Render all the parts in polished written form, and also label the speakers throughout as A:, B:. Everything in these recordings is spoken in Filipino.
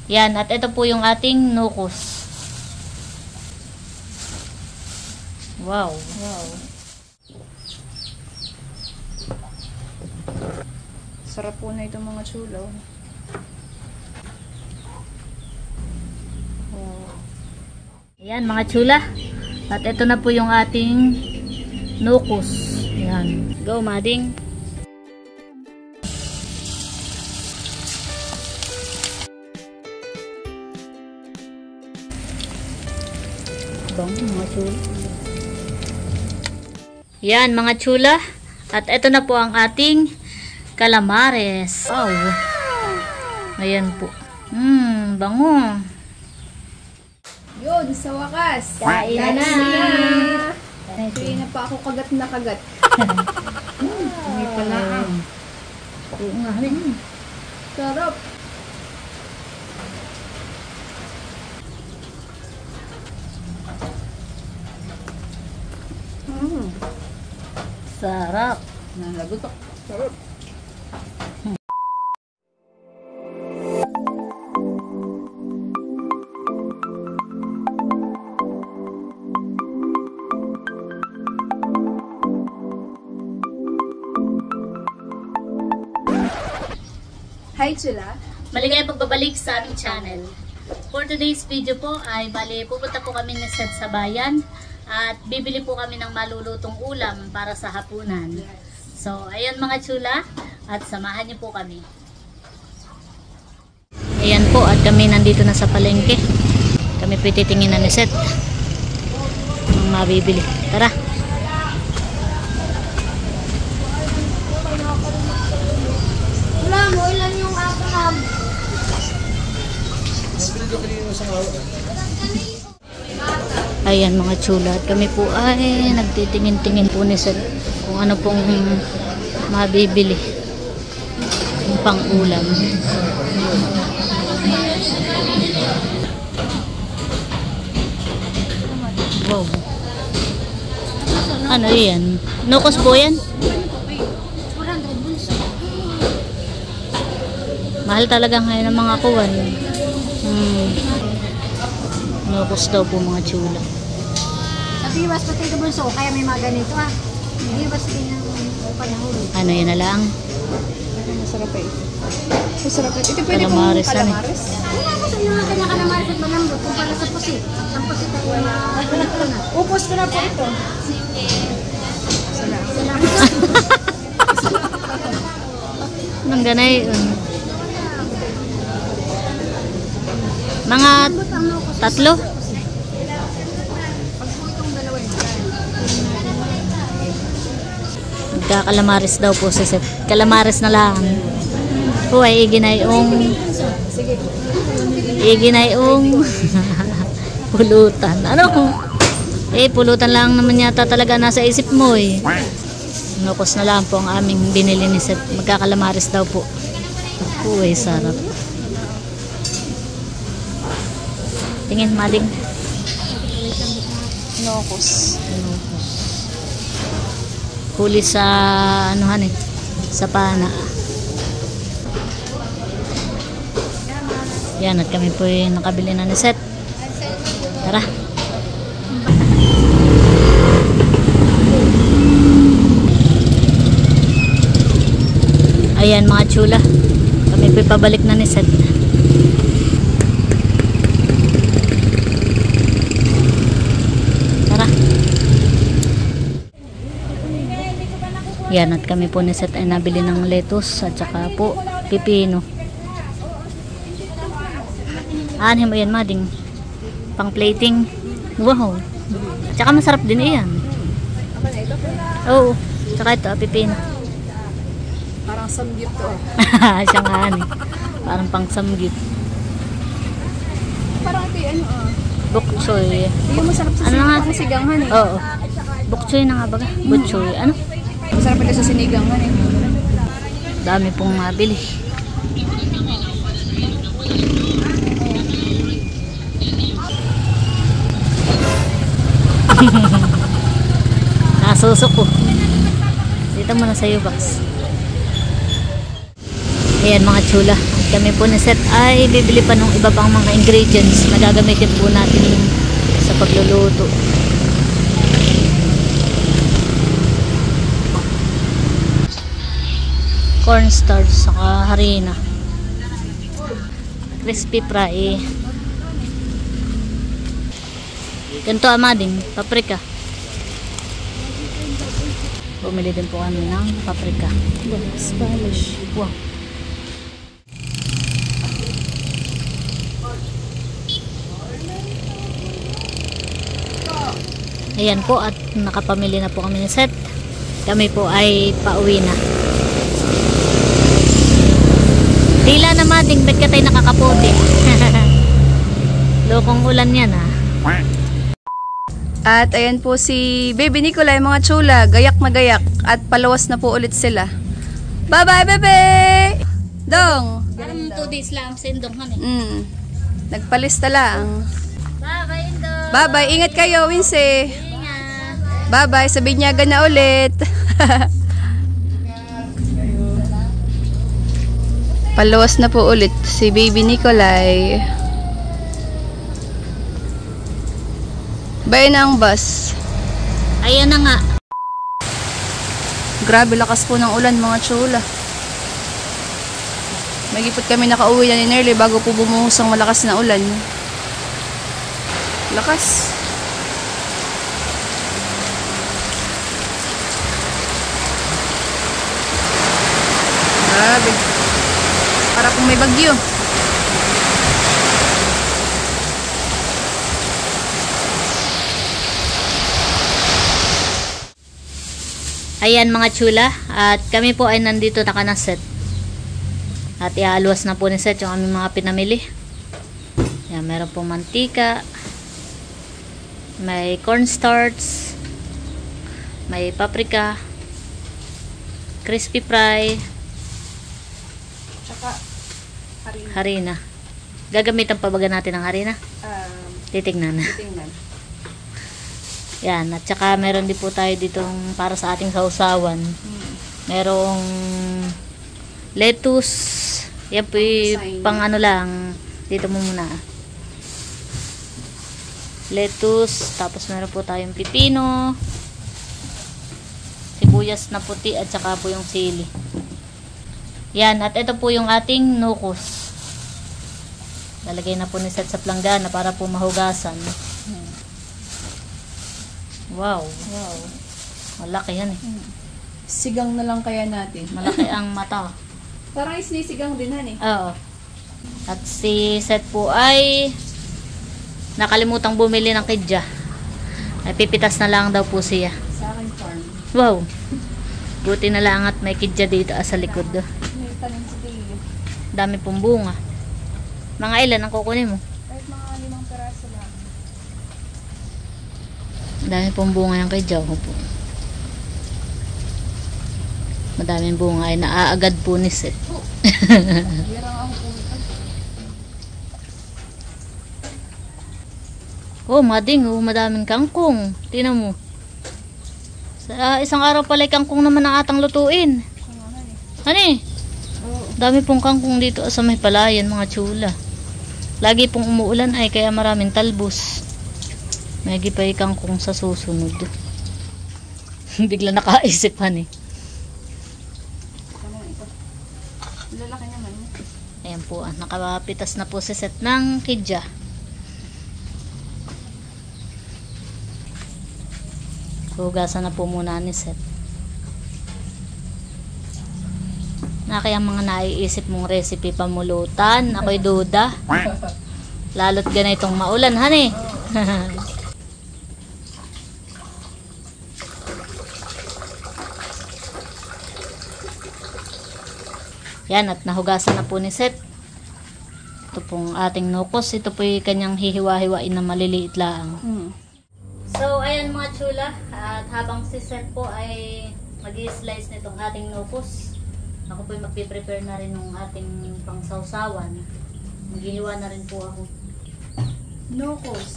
A: Yan, at ito po yung ating nukos. Wow.
B: Wow. Sarap po na itong mga chulaw. Wow.
A: Ayan mga chula. At ito na po yung ating nukos. Ayan. Go, mading. Bang, mga chula. Yan mga chula. At ito na po ang ating calamares. Wow. Ayan po. Bango.
B: Yun, sa wakas.
A: Kain na.
B: Hindi na pa ako kagat na kagat.
A: May pala. Oo nga.
B: Sarap.
A: Sarap.
B: Nalagutok. Sarap. Hi, Chula.
A: Maligayang pagbabalik sa aming channel. For today's video po ay bali pupunta po kami ng Sed sa bayan at bibili po kami ng malulutong ulam para sa hapunan. So, ayun mga chula at samahan niyo po kami. Ayan po at kami nandito na sa palengke. Kami po titingin na ni Sed ng mabibili. Tara!
C: Wala mo, ilan yung apam?
A: Ayan mga chula at kami po ay nagtitingin-tingin po ni Sed kung ano pong mabibili yung pang ulam. Wow. Ano yan? Nukos po yan? Mahal talaga ngayon ng mga kuwan. Nukos daw po mga chula.
C: Sabi, mas patay ka bunso, kaya may mga ganito ah. Hindi, basta din ang panahon.
A: Ano yan na lang?
B: Masarap pa ito. Masarap ito. Ito pwede kong
A: Calamares, ano?
C: Wala
B: calamares.
C: ko sa mga kanya-kalamaris at malambot kung pala sa pusit. Ang pusit ay wala.
B: Upos ko na po ito.
A: Nang ganay. Mga tatlo. Nagkakalamaris daw po si Seth. Kalamaris na lang. Huwag iginayong pulutan. Ano? Pulutan lang naman yata talaga nasa isip mo eh. Nukos na lang po ang aming binili ni Seth. Magkakalamaris daw po. Uy, sarap. Tingin, mading.
B: Nokos.
A: Huli sa anuhan eh. Sa pana. Yan, at kami po yung nakabili na ni Seth. Tara. Ayan mga chula. Kami po pabalik na ni Seth. Tara. Yan, at kami po ni Seth ay nabili ng lettuce at saka po pipino. Aanhin mo yan, mading. Pang plating. Wow. At saka masarap din iyan. Oo. Tsaka ito, pipino.
B: Parang samgyup to.
A: Siya nga ani. Parang pang samgyup.
B: Parang ito ano
A: Bok choy.
B: yung masarap sa
A: Ano nga?
B: sinigang eh.
A: Oo. Bok choy na nga baga. Bok choy. Ano?
B: Masarap ito sa sinigang eh.
A: Dami pong mabili. Nasusok ko. Dito muna sa iyo, box. Ayan mga chula. kami po ni Seth ay bibili pa ng iba pang mga ingredients na gagamitin po natin sa pagluluto. Cornstarch saka harina, crispy fry, ganito amading paprika. Bumili din po kami ng paprika.
B: Spanish.
A: Wow. Ayan po, at nakapamili na po kami ni Seth. Kami po ay pauwi na. Dila na mading, ba't ka tayo nakakapote? Lokong ulan yan ha.
B: At ayan po si Baby Nicolay, mga chula. Gayak na gayak. At palawas na po ulit sila. Bye-bye, bebe! Dong!
A: Parang 2 days lang sa Indong kami.
B: Nagpalista lang.
A: Bye-bye Indong!
B: Bye-bye. Ingat kayo, Wincy.
A: Ingat!
B: Bye-bye. Sa Binyagan na ulit. Palawas na po ulit si Baby Nicolay. Bayan na ang bus.
A: Ayan na nga.
B: Grabe lakas po ng ulan, mga chula. May gipot kami nakauwi na ni Nerly bago po bumuhos ang malakas na ulan. Lakas. Grabe. Para kung may bagyo.
A: Ayan mga chula, at kami po ay nandito na Seth. At iaalwas na po ni Seth yung aming mga pinamili. Ayan, meron po mantika, may cornstarch, may paprika, crispy fry,
B: Tsaka
A: harina. Gagamitan pa baga natin ng harina? Titignan.
B: tingnan.
A: Yan, at saka meron din po tayo ditong para sa ating sausawan. Merong lettuce. Yan po pang ano lang. Dito mo muna. Lettuce. Tapos meron po tayong pipino, sibuyas na puti, at saka po yung sili. Yan, at ito po yung ating nukos. Lalagay na po ni Seth sa planggana para po mahugasan. Wow.
B: Wow.
A: Malaki yan eh.
B: Sigang na lang kaya natin.
A: Malaki ang mata.
B: Parang isnisigang din han eh.
A: Oo. At si Seth po ay nakalimutang bumili ng kidya. Ay pipitas na lang daw po siya.
B: Sa akin farm.
A: Wow. Buti na lang at may kidya dito sa likod.
B: May tanim si Teo.
A: Dami pong bunga. Mga ilan ang kukunin mo?
B: Kahit mga 5 peraso lang.
A: Dami pong bunga yung kidya ko po. Madaming bunga ay naaagad po ni Seth.
B: Yarang ako pumunta.
A: Oh, mading, oh, madaming kangkong. Tingnan mo. Sa isang araw pala kangkong naman ang atang lutuin. Ano eh? Dami pong kangkong dito sa may palayan, mga chula. Lagi pong umuulan ay kaya maraming talbos. May gipay kangkong sa susunod. Bigla nakaisipan eh.
B: Lalaki naman.
A: Ayan po, nakapitas na po si Seth ng kidya. Hugasan na po muna ni Seth. Na kaya mga naiisip mong recipe pamulutan, ako'y duda. Lalo't ganitong maulan, honey. Yan, at nahugasan na po ni Seth. Ito pong ating nukos. Ito po yung kanyang hihiwa-hiwain na maliliit lang. So, ayan mga chula. At habang si Seth po ay mag-i-slice nitong ating nukos, ako po yung magpiprepare na rin ng ating pangsawsawan. Maghihiwa na rin po ako.
B: Nukos.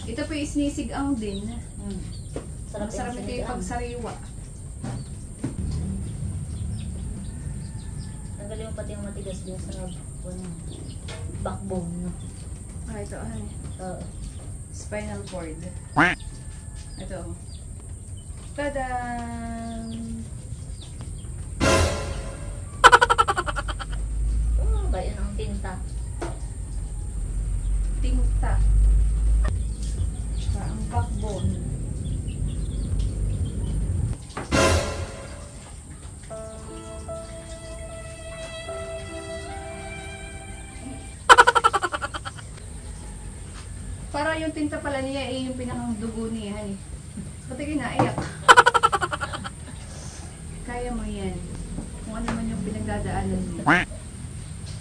B: Ito po isnisigang din.
A: Sarap
B: ito yung pagsariwa.
A: Tanggalin mo pati yung matigas din. Sarap. Backbone.
B: Ito, ano? Spinal cord. Ito. Tadaan!
A: Ba yun ang tinta?
B: Tinta. Tsaka ang backbone. Para yung tinta pala niya yung pinakang dugo niya. Pati kinaiyak. Kaya mo yan. Kung ano man yung pinagdadaanan mo.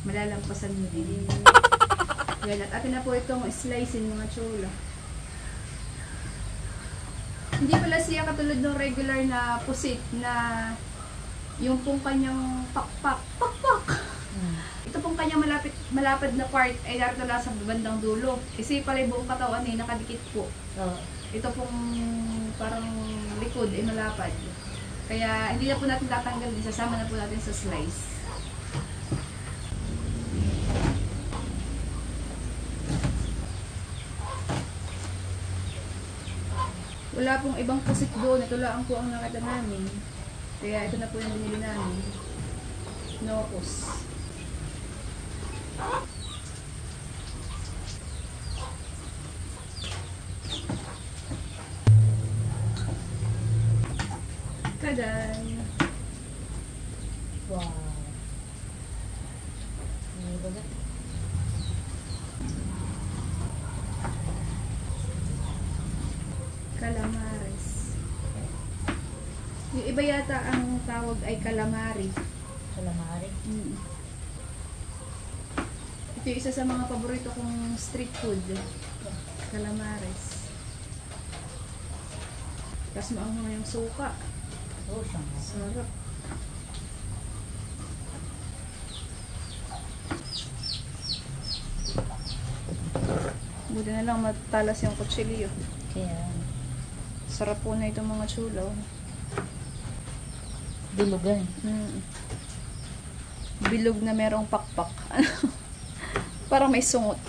B: Malalampasan mo din. Yan. At atin na po itong slicing mga chula. Hindi pala siya katulad ng regular na pusit na yung pong kanyang pakpak. Ito pong kanyang malapad na part ay narito lang sa bandang dulo. Kasi pala yung buong katawan ay nakadikit po. Ito pong parang likod ay malapad. Kaya hindi na po natin tatanggalin. Sasama na po natin sa slice. Wala pong ibang pusit doon. Ito lang po ang nakita namin. Kaya ito na po yung binili namin. Nocus. Tadan!
A: Wow.
B: Calamares. Yung iba yata ang tawag ay calamari.
A: Calamari?
B: Ito yung isa sa mga paborito kong street food. Calamares. Tapos maanghang yung suka. Sarap. Buti na lang matalas yung kutsilyo.
A: Kaya,
B: Sarap po na itong mga chulaw.
A: bilugan.
B: Bilog na merong pakpak. Parang may sungot.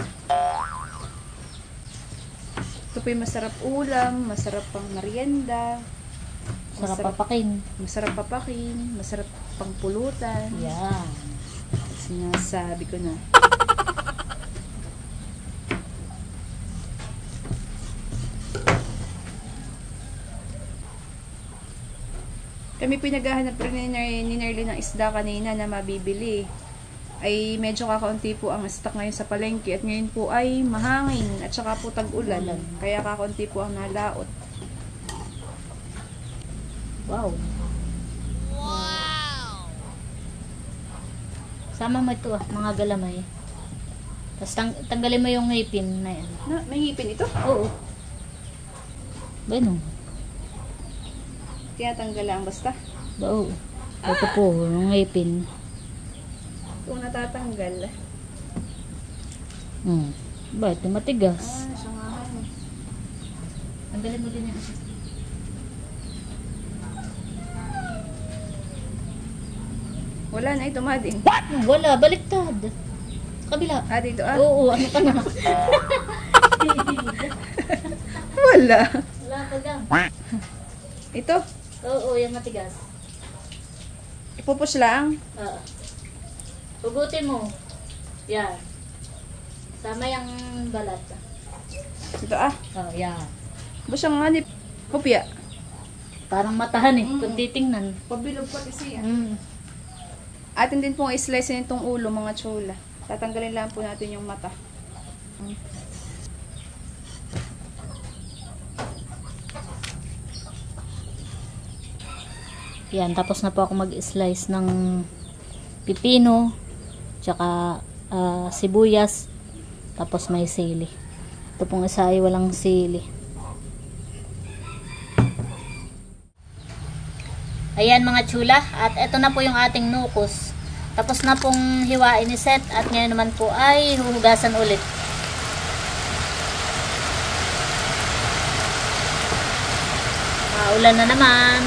B: Ito po yung masarap ulam, masarap pang merienda.
A: Sarap papakin.
B: Masarap papakin, masarap pang pulutan.
A: Yan.
B: Sinasabi ko na. Kami pinaghahanap rin ni Nerly ng isda kanina na mabibili. Ay medyo kakaunti po ang stock ngayon sa palengke at ngayon po ay mahangin at saka po tag-ulan. Kaya kakaunti po ang nalaot.
A: Wow. Sama mo ito mga galamay. Tapos tanggalin mo yung ngipin na yan.
B: Na, may ngipin ito?
A: Oo. Bueno.
B: Tinatanggal lang basta.
A: Oo. Ito po, yung ngipin.
B: Kung natatanggal.
A: Ba, ito matigas.
B: Siya nga.
A: Tanggalin mo din yung
B: Wala na ito, mading.
A: What? Wala, baliktad. Sa kabila.
B: Ah, dito ah?
A: Oo, ano ka na?
B: Wala.
A: Wala ka gang.
B: Ito,
A: Oo, yung matigas.
B: ipupush lang.
A: Oo. Hugutin mo. Yan. Sama yung balat.
B: Ito ah.
A: Oh, yan.
B: Basta nga ni kopya.
A: Parang matahan kung titingnan.
B: Pabilog pati siya. Atin din pong i-slice nitong ulo, mga chula. Tatanggalin lang po natin yung mata.
A: Yan, tapos na po ako mag-slice ng pipino, tsaka sibuyas, tapos may sili. Ito pong isa ay walang sili. Ayan mga chula, at ito na po yung ating nukos. Tapos na pong hiwain ni Seth, at ngayon naman po ay huhugasan ulit. Ulan na naman.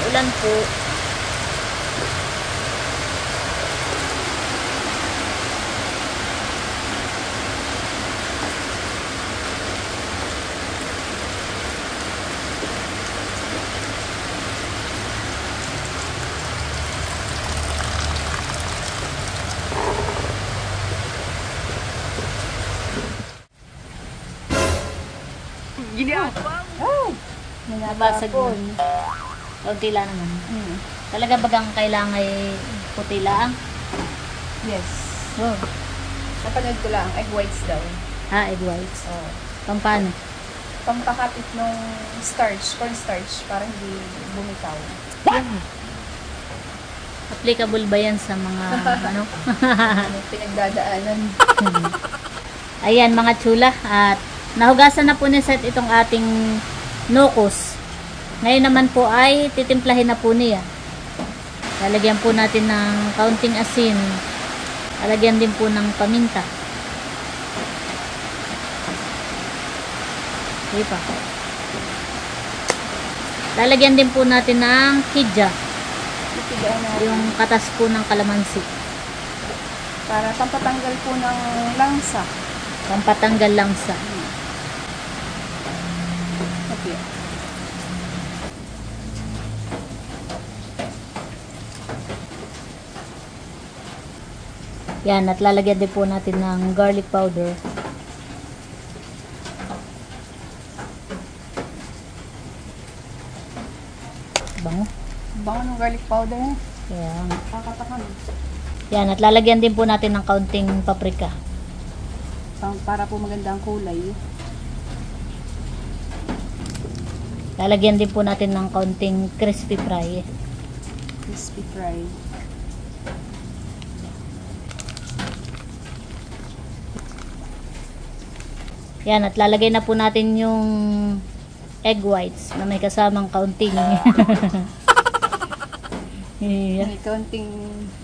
A: Ulan po.
B: Oh!
A: Nabasag
B: Nanatapon.
A: Kaunti lang naman.
B: Mm.
A: Talaga bagang kailangan ay puti lang.
B: Yes.
A: Oh.
B: Napanood ko lang, egg whites daw.
A: Egg whites.
B: Oh.
A: Pampano?
B: Pampakapit nung starch, cornstarch, para hindi bumitaw.
A: Applicable ba yan sa mga ano?
B: Ano, pinagdadaanan.
A: Ayan mga chula. At nahugasan na po ni Seth itong ating nokos. Ngayon naman po ay titimplahin na po niya. Lalagyan po natin ng kaunting asin. Lalagyan din po ng paminta. Okay pa. Lalagyan din po natin ng kidja.
B: Itigaan na
A: Yung katas po ng kalamansi.
B: para pampatanggal po ng langsa.
A: Pampatanggal lang sa.
B: Okay.
A: Yan, at lalagyan din po natin ng garlic powder. Bango.
B: Bango ng garlic powder.
A: Yan.
B: Kakatakam.
A: Yan, at lalagyan din po natin ng kaunting paprika.
B: Para po maganda ang kulay.
A: Lalagyan din po natin ng kaunting crispy fry.
B: Crispy fry.
A: Yan, at lalagay na po natin yung egg whites na may kasamang kaunting. Yeah.
B: May kaunting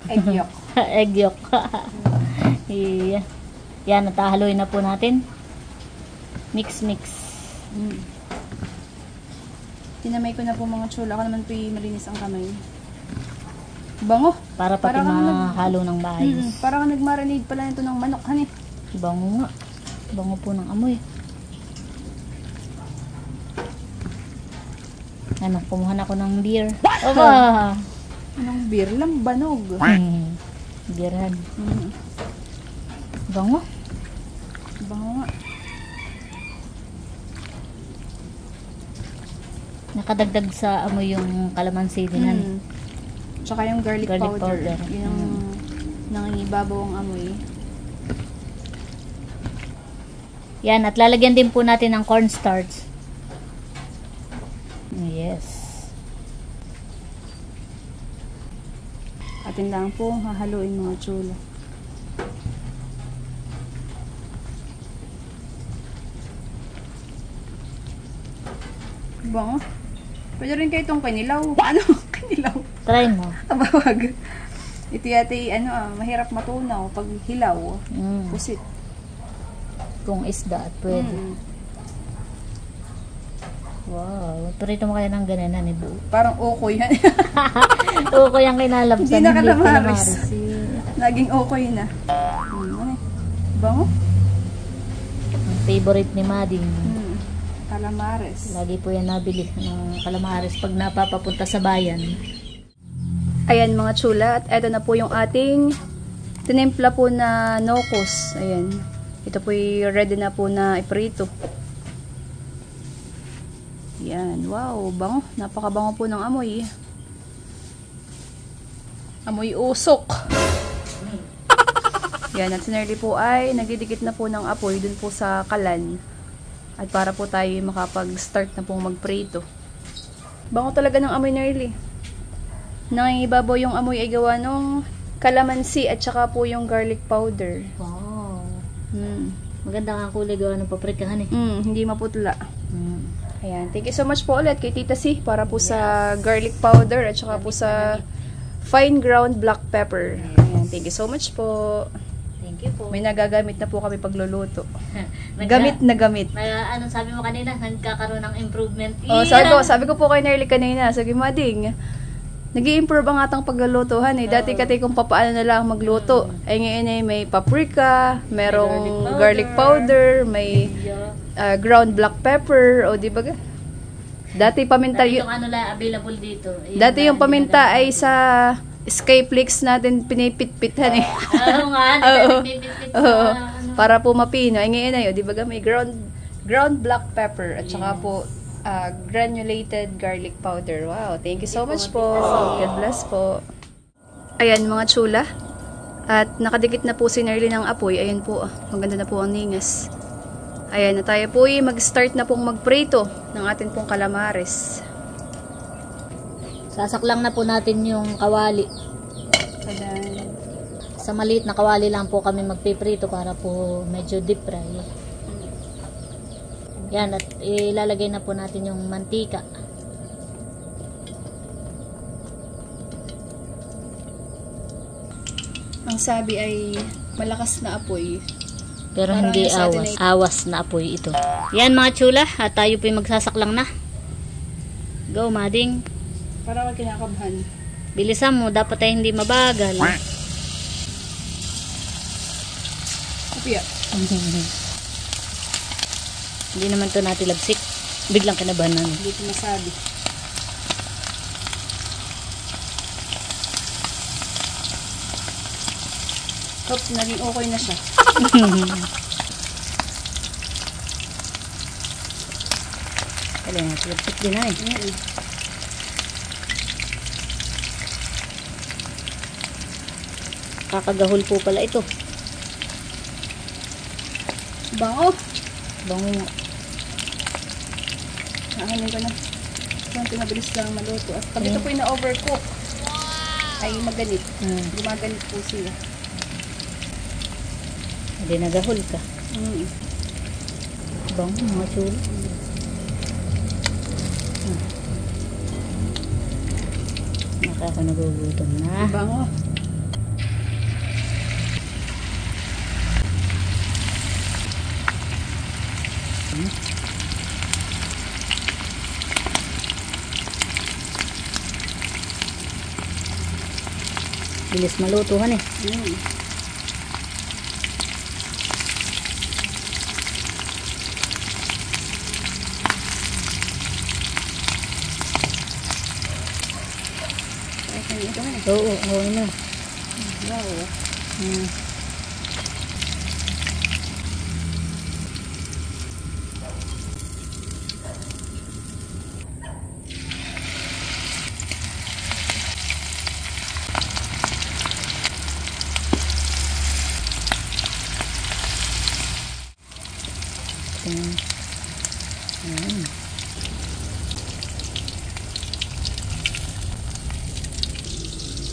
B: egg yolk.
A: Egg yolk. Yeah. Yan, at hahaluin na po natin. Mix.
B: Tinamay ko na po mga chula. Ako naman po malinis ang kamay. Bango.
A: Para pati
B: Parang
A: mahalo ng maayos.
B: Parang nagmarinade pala nito ng manok. Hani?
A: Bango nga. Bango po ng amoy. Ano, kumuha na ako ng beer. Aba!
B: Anong beer lang? Banog.
A: Beerhan.
B: Mm.
A: Bango.
B: Bango nga.
A: Nakadagdag sa amoy yung kalamansi din.
B: Mm. Tsaka yung garlic powder. Yun ang nangingibabaw ang amoy.
A: Yan, at lalagyan din po natin ng cornstarch. Yes.
B: Atin lang po hahaluin mga chula. Bango. Pwede rin kayo itong kanilaw. Ano? Kanilaw.
A: Try mo.
B: Abawag. Ito yata mahirap matunaw pag hilaw. Pusit.
A: Kung isda at pwede. Wow. Prito mo kaya ng gananan ni Bu.
B: Parang okoy yan.
A: Oo, yung kinalabsan.
B: Hindi na calamaris.
A: calamaris.
B: Naging okoy na. Bango?
A: Ang favorite ni Mading.
B: Calamares.
A: Lagi po yan nabili ng calamaris pag napapapunta sa bayan.
B: Ayan mga chula. At eto na po yung ating tinimpla po na nokos. Ayan. Ito po ready na po na iprito. Yan. Wow. Bango. Napakabango po ng amoy. Amoy usok. Yan. At si Nerly po ay nagdidikit na po ng apoy dun po sa kalan. At para po tayo makapag-start na pong magprito. Bango talaga ng amoy, Nerly. Nangingibabaw yung amoy ay gawa nung kalamansi at saka po yung garlic powder.
A: Wow.
B: Maganda
A: nga kulay gawa ng paprikahan eh.
B: Hindi maputla. Ayan. Thank you so much po ulit kay Tita C para po sa garlic powder at saka po sa fine ground black pepper. Ayan. Thank you so much po.
A: Thank you po.
B: May nagagamit na po kami pagluluto. Gamit na gamit.
A: Anong sabi mo kanina? Nagkakaroon ng improvement.
B: Oh, sabi ko po kay Nerly kanina, sabi Mading, nag-i-improve ang atang paglulutuhan eh. Dati katay kung papaano na lang magluto. Ay ngayon ay may paprika, merong garlic powder, may ground black pepper, o di ba? Dati paminta
A: yung ano lang available dito.
B: Dati yung paminta ay sa Skyflix natin pinipit-pitan eh.
A: Oo nga, pinipit-pit sa ano.
B: Para po mapino. Ay ngayon ay, di ba may ground black pepper at saka po granulated garlic powder. Wow, thank you so much po. God bless po. Ayan mga chula. At nakadikit na po si Nerly ng apoy. Ayan po, maganda na po ang ningas. Ayan na tayo po mag-start na pong magprito ng atin pong calamares.
A: Sasaklang na po natin yung kawali.
B: Ayan.
A: Sa maliit na kawali lang po kami magpiprito para po medyo deep fry. Yan, at ilalagay na po natin yung mantika.
B: Ang sabi ay malakas na apoy.
A: Pero
B: Parang
A: hindi
B: sa atin
A: awas. Awas na apoy ito. Yan mga chula, at tayo po magsasaklang na. Go, mading.
B: Para wag kinakabahan.
A: Bilisan mo, dapat ay hindi mabagal.
B: Apiya.
A: Hindi naman to natin labsik. Biglang kinabahan na.
B: Hindi ko masabi. Oops, naging okay na siya.
A: Kaya natin labsik din na eh. Kakagahol po pala ito.
B: Bango.
A: Bango nga.
B: Nakahanin ko na. Kunti mabilis lang maluto. At pag ito po yung na-overcook, ay maganit. Gumaganit po siya.
A: Hindi nagahol ka. Bango mga chula. Nakaka nagugutom na.
B: Bango.
A: Bilis malutuhan eh. Oo, oo na.
B: Wow.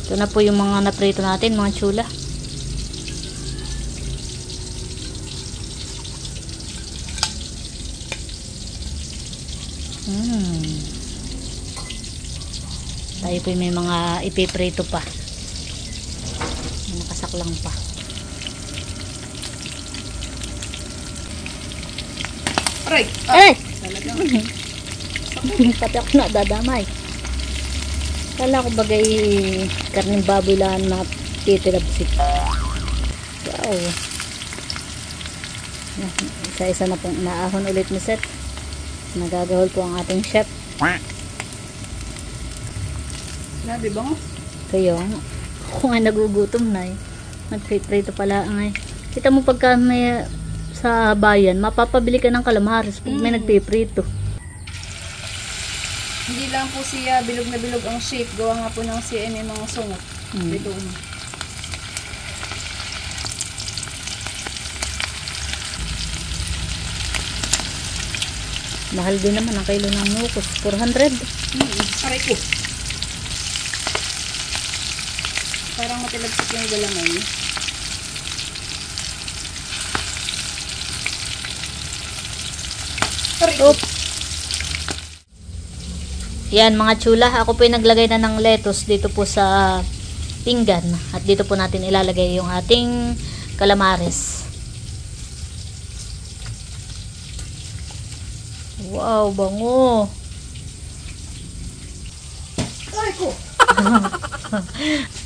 A: Ito na po yung mga naprito natin, mga chula. Tayo po may mga ipiprito pa. Nakasaklang pa.
B: Aray!
A: Eh!
B: Talagang.
A: Pati ako na dadamay. Kala ko bagay karning baboy lang na titilabsik. Wow. Isa-isa na pong naahon ulit ni Seth. Nagagahol po ang ating chef.
B: Grabe bango.
A: Kayo, ako nga nagugutom na eh. Nagprito pala nga eh. Kita mo pagka may sa bayan, mapapabili ka ng calamares pag may nagpiprito.
B: Hindi lang po siya bilog na bilog ang shape. Gawa nga po ng CMA mga sungot. Dito.
A: Mahal din naman ang kilo ng nukos. 400.
B: Aray ko. Parang matilagsak yung galamay. Aray ko.
A: Yan mga chula, ako po yung naglagay na ng lettuce dito po sa pinggan. At dito po natin ilalagay yung ating calamares. Wow, bango!
B: Aray ko.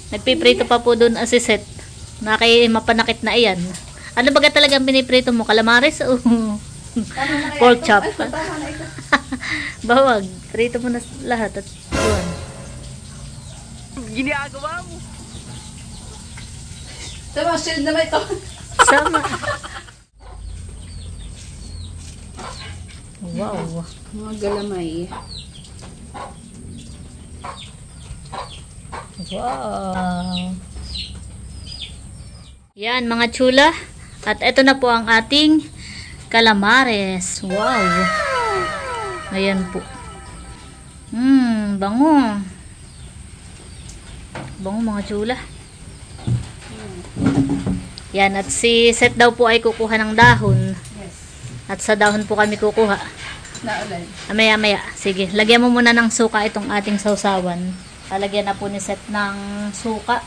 A: Nagpiprito pa po doon si Seth. Mapanakit na iyan. Ano baga talagang piniprito mo? Calamares o pork chop?
B: Tama na ito.
A: Bawag, prito mo na lahat at yun.
D: Ginagawa mo.
B: Tama, shield naman ito.
A: Sama. Wow.
B: Mga galamay.
A: Wow. Yan mga chula. At ito na po ang ating calamares. Wow. Ayan po. Bango. Bango mga chula. Yan, at si Seth daw po ay kukuha ng dahon.
B: Yes.
A: At sa dahon po kami kukuha.
B: Naulan.
A: Maya. Sige, lagyan mo muna ng suka itong ating sausawan. Lalagyan na po ni Seth ng suka.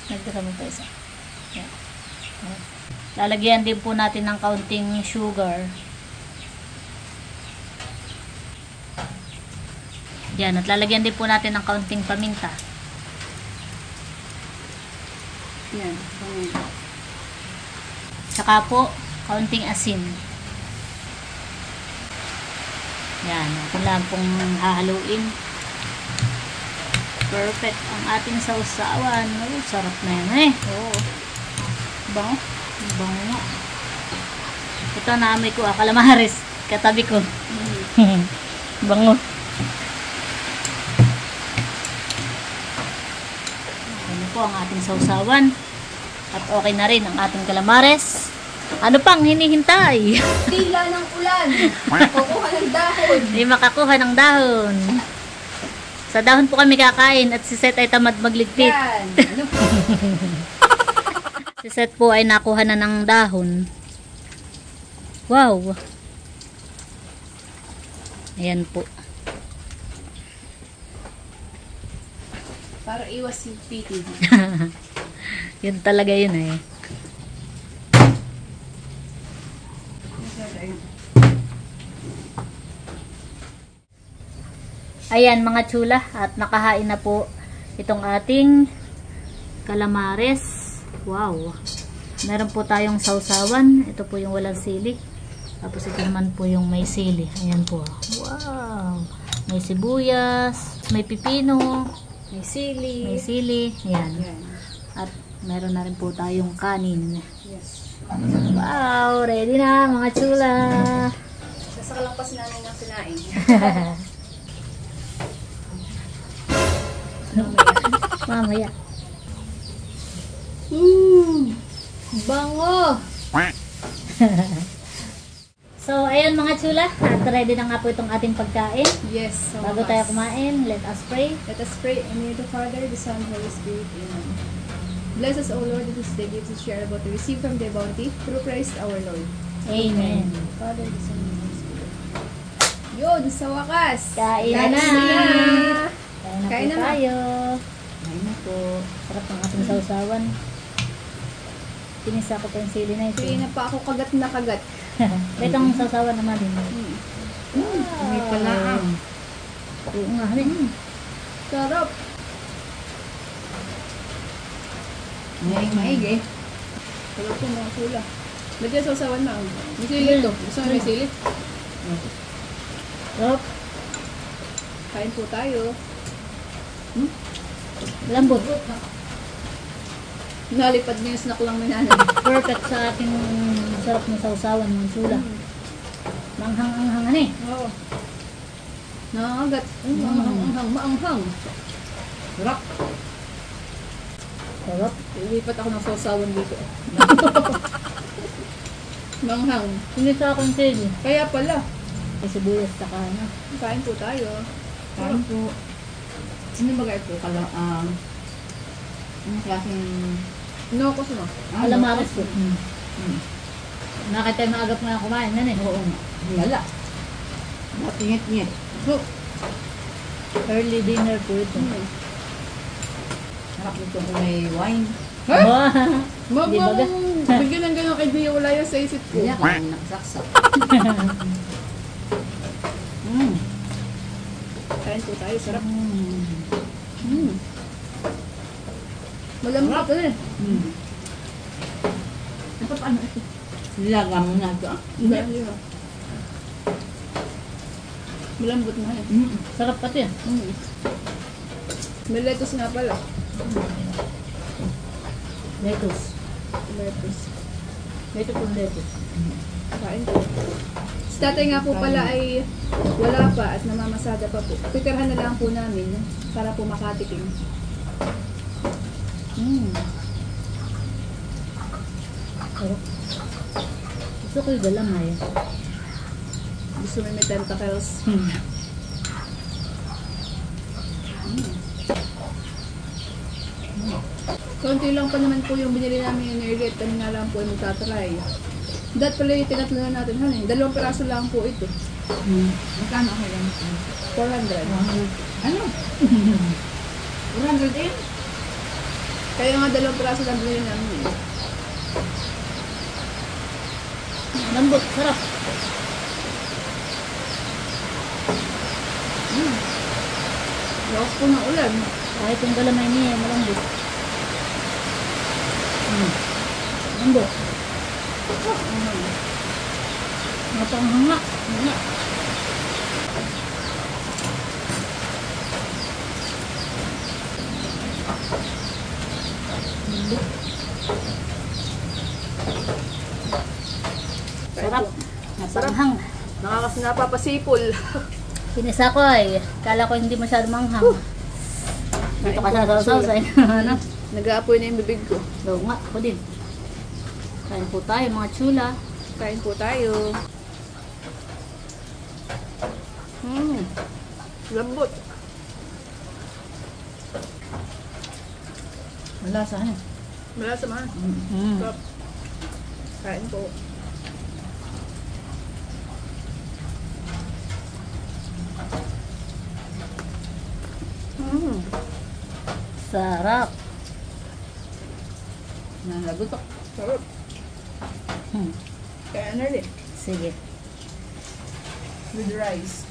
A: Nagdala mo pa isa. Yan. Lalagyan din po natin ng kaunting sugar. Yan, at lalagyan din po natin ng kaunting paminta.
B: Yan.
A: Saka po, kaunting asin. Yan, ito lang pong hahaluin. Perfect ang ating sausawan. Oh, sarap na yan Oo. Bango. Bango nga. Ito naamoy ko, calamares. Katabi ko. Bango. Ano po ang ating sausawan. At okay na rin ang ating calamares. Ano pang hinihintay?
B: Tila ng ulan. Kukuha ng dahon.
A: Hindi makakuha ng dahon. Sa dahon po kami kakain at si Seth ay tamad magligpit.
B: Yan. Ano?
A: Si Seth po ay nakuha na ng dahon. Wow. Ayan po.
B: Para iwas yung piti.
A: Yun talaga yun eh. Ayan mga chula, at nakahain na po itong ating calamares. Wow. Meron po tayong sausawan. Ito po yung walang sili. Tapos ito naman po yung may sili. Ayan po. Wow. May sibuyas, may pipino,
B: May sili.
A: may sili. Ayan.
B: Yan.
A: At meron na rin po tayong kanin.
B: Yes.
A: Wow, ready na mga chula.
B: Sasakalangpas namin ng sinaing.
A: Mamaya.
B: Bango!
A: So, ayan mga chula. At ready na nga po itong ating pagkain.
B: Yes. So
A: Bago tayo kumain, let us pray.
B: Let us pray in the name of the Father, the Son, Holy Spirit. Amen. Bless us, O Lord, that this day gives us share about to receive from thy bounty through Christ our Lord.
A: Amen.
B: Father, the Son, and the Holy Spirit. Yun, sa wakas.
A: Kain na. Kain na po tayo. Kain na po. Sarap ng ating sausawan. Pinisa ko pa yung sili na ito.
B: Pili na pa ako kagat na kagat.
A: Itong sausawan naman din.
B: May palaang.
A: Oo nga.
B: Sarap. Maig eh. Sarap po mga sula. Ba't yung sausawan na? May sili ito. Gusto mo may sili?
A: Sarap.
B: Kain po tayo.
A: Lambot.
B: Nalipad niya yung snack lang ni nanay.
A: Perfect sa ating sarap ng sausawan ng sula. Manghang-anghang eh.
B: Oo. Nangangagat. Maanghang, maanghang. Sarap.
A: Sarap.
B: Ilipat ako ng sausawan dito. Manghang.
A: Hindi sa akong sili.
B: Kaya pala.
A: May sibuyas sa kana.
B: Kain po tayo.
D: Kain po. Sino ba po kala, anong klaseng,
B: Inokos mo.
A: Calamares po. Nakita yung maagap nga kumain yan eh.
D: oo nga, wala. Matingit-ngit.
B: So,
A: Early dinner po ito.
D: Sarap ito kung may wine.
B: Ma'am,
A: Di ba ga?
B: bigyan ng gano'ng idea, wala yan sa isip ko.
D: Kaya kung nakasaksak.
B: Kain po tayo, sarap.
D: Mm.
B: Malambot ito eh.
D: Ito paano ito? Lagam mo na ito.
B: Hindi. Malambot na eh.
A: Sarap pati.
B: May lettuce nga pala.
A: Lettuce.
B: Lettuce.
D: Ito po lettuce.
B: Kain ko. Si tatay nga po pala ay wala pa at namamasada pa po. Pipirhan na lang po namin para po makatikim.
A: Gusto ko yung galamay.
B: Gusto mo may tentacles. Konti lang pa naman po yung binili namin yung nirget. Kami nga lang po ay magtatry. Dat pala yung tinatlo na natin. Hanin, 2 piraso lang po ito.
D: Magkano ako yan?
B: 400.
D: Ano? 400 din?
B: Kaya nga 2 piraso lang binili namin.
A: Lambot, sarap.
B: Lakas po ng ulan.
A: Kahit yung galamay niya, malambot. Lambot. Mapanghanga. Hanga. Sarap. Mapanghang.
B: Napapasipol.
A: Pinisa ko ay, kala ko hindi masyado manghang. Dito ka sa sausaw ano?
B: Nag-aapoy na yung bibig ko.
A: Oo nga, ako din. Kain po tayo mga chula.
B: Kain po tayo. Lambot.
D: Malasa ano?
B: Malasa man. Sarap. Kain po.
A: Sarap.
D: Nalagutok.
B: Sarap. Kaya na rin.
A: Sige.
B: With rice.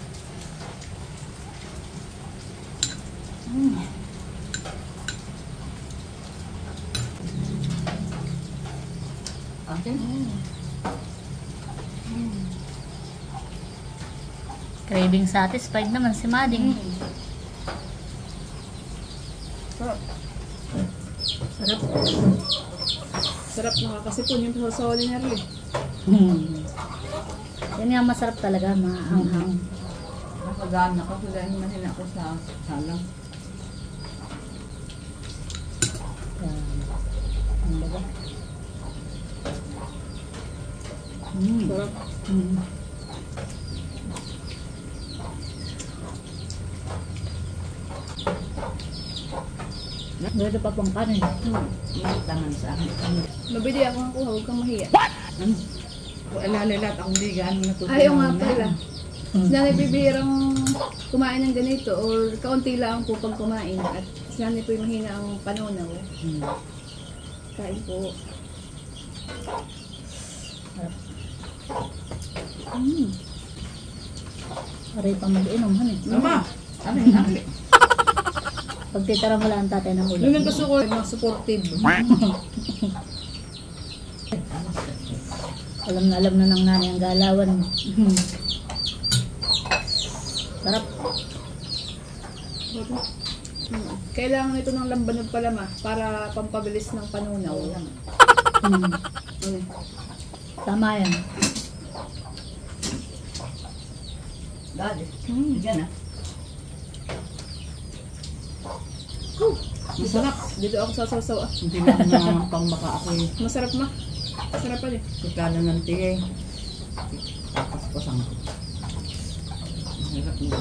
D: Atin?
A: Craving satisfied naman si Mading.
B: Sarap.
A: Sarap.
B: Sarap nakakasipon yung sasawa ni Nerly.
A: Yan nga masarap talaga, maanghang.
D: Nakagaan ako. Kaya mahina ako sa salang.
A: Yan. Ang baga.
B: Sarap.
A: Ganda pa pang kanin.
D: Tangan sa akin.
B: Mabili ako ng kuha, huwag kang mahiya.
D: Ano? Alalalat akong bigaan mo natutunan.
B: Ayaw nga pala. Sinanay bibihirang kumain ng ganito or kaunti lang po pag kumain at sinanay po yung mahina ang panunaw. Kain po.
A: Aray pa mag-inom, hanin.
D: Mama! Ano yung nakli?
A: Pagtitira mo lang ang tatay ng ulam.
B: Yun ang gusto ko, mga supportive.
A: Alam na ng nanay ang galawan. Sarap.
B: Kailangan ito ng lambanog palama para pampabilis ng panunaw.
A: Tama yan.
D: Dali. Diyan ah. Masarap.
B: Dito ako sasaw-saw.
D: Hindi na naman pang baka ako eh.
B: Masarap ma. Masarap pa din.
D: Kikala ng tigay. Tapos pasang ko. Masarap na.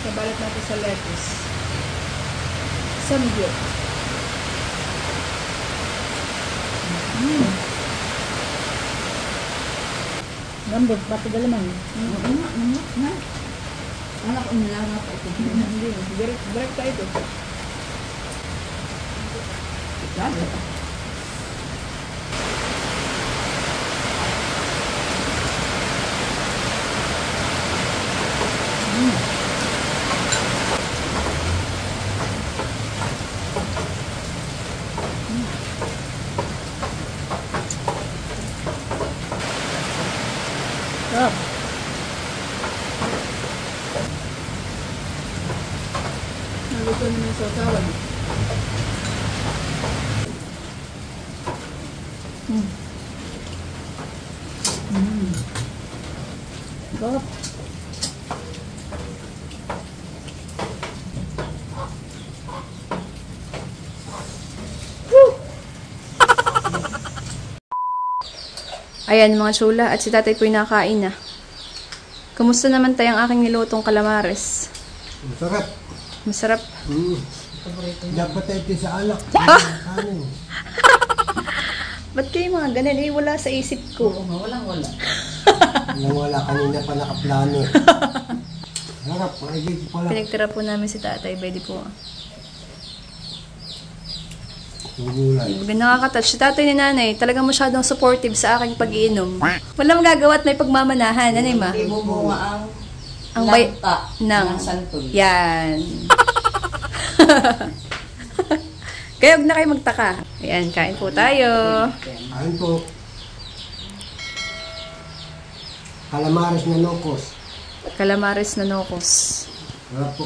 B: Sabalat natin sa lettuce. Samgyup.
A: Lambot, pati galamang.
D: Na. Anak ko nilangat ito.
B: Hindi. Direct tayo ito.
D: Dali.
A: Sarap.
D: naman yung sausawan. Sarap.
B: Ayan mga chula, at si tatay po'y nakain na. Kumusta naman tayong aking nilutong calamares?
E: Masarap.
B: Masarap.
E: Dapat tayo sa alak. Kanin.
B: Ba't kayo mga ganun? Eh, wala sa isip ko.
D: Walang wala.
E: Wala kanina pa nakaplano. Sarap. Maigig pala.
B: Pinagtira po namin si tatay, pwede po.
E: Gulay.
B: Nakakatouch. Si tatay ni nanay, talagang masyadong supportive sa aking pag-iinom. Wala magagawa at may pagmamanahan. Ano yung ma?
D: Hindi bubunga
B: Ang
D: ang
B: bay-
D: lanta
B: ng
D: santol.
B: Yan. Kaya huwag na kayo magtaka. Ayan, kain po tayo.
E: Ayun po. Calamares na nokos.
B: Calamares na nokos.
E: Sarap po.